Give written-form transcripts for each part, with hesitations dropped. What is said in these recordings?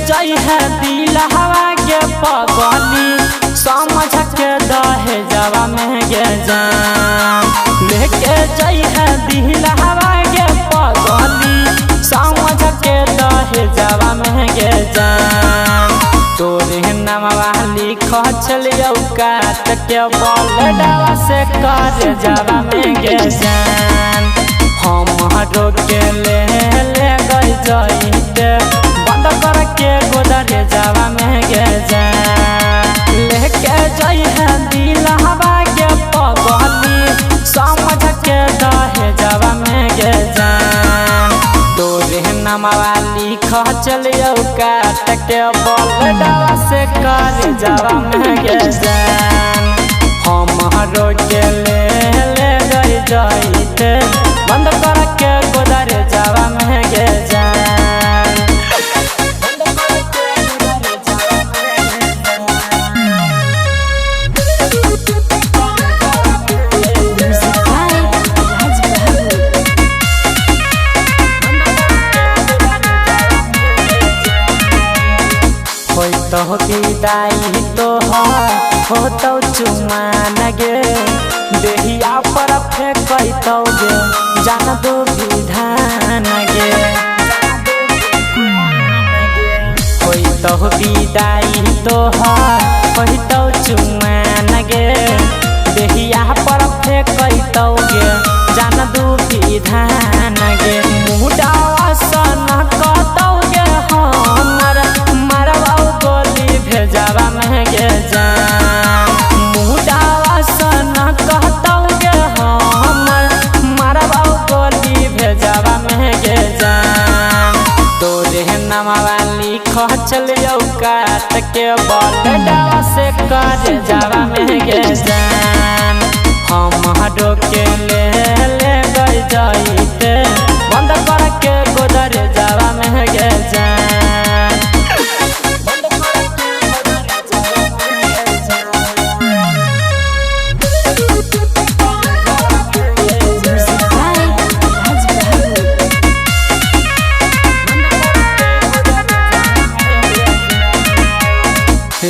जई है दिल हवा के पगली समझ के दहे जवा में गे जान। लेके जई है दिल हवा के पगली समझ के दहे जवा में गे जान। तोरे नामवा लिख चलियो काट के बलडवा से कर जवा में गे जान। हम के ले गई जईते बंद कर के गोदरे जावा में गे जान। लेके जई है दिल हवा के पगली समझ के दहे जावा में गे जान। तोरे नामवा लिख चलियो काट के बलडवा से कर जावा में गे जान। हम के ले गई जईते बंद कर के गोदरे जावा में गे जान। तो विदाई तो हो तो चुमा नगे देहिया पर फेंकई तो गे जान दो विधान गे। कोई तो विदाई तो हो तो चुमा नगे देहिया पर फेंकई तो गे जान दो विधान गे। मुडावा सन कतौ गे हमर मरवाओ गोली भेजावा में गे जान। मुडावा सन कहतौ गे हमर मरवाओ गोली भेजावा में गे जान। तोरे नामवा लिख चलियो काट के बलडवा से कर जावा में गे जान। हम के ले गई जईते बंद कर के गोदरे जावा में गे जान।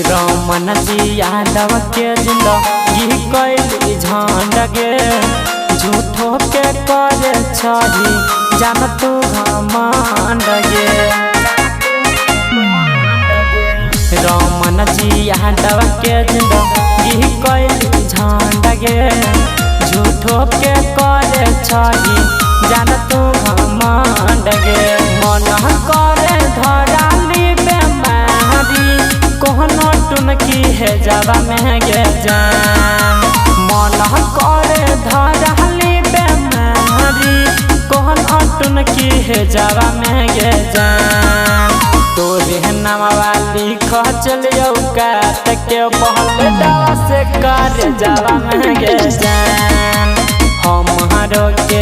रमन जी यादव के जिंदगी कैली झंड गे झूठो के करे छही जान तू घमंड गे। रमन जी यादव के जिंदगी कैली झंड गे झूठो के करे छही जान तू घमंड गे। मन करे धराली बेमारी कोहनो टुनकी है जावा में गे जान। मन करे धराली बेमारी कोहनो टुनकी है जावा में गे जान। तोरे नामवा लिख चलियो काट के बलडवा से कर जावा में गे जान। हम के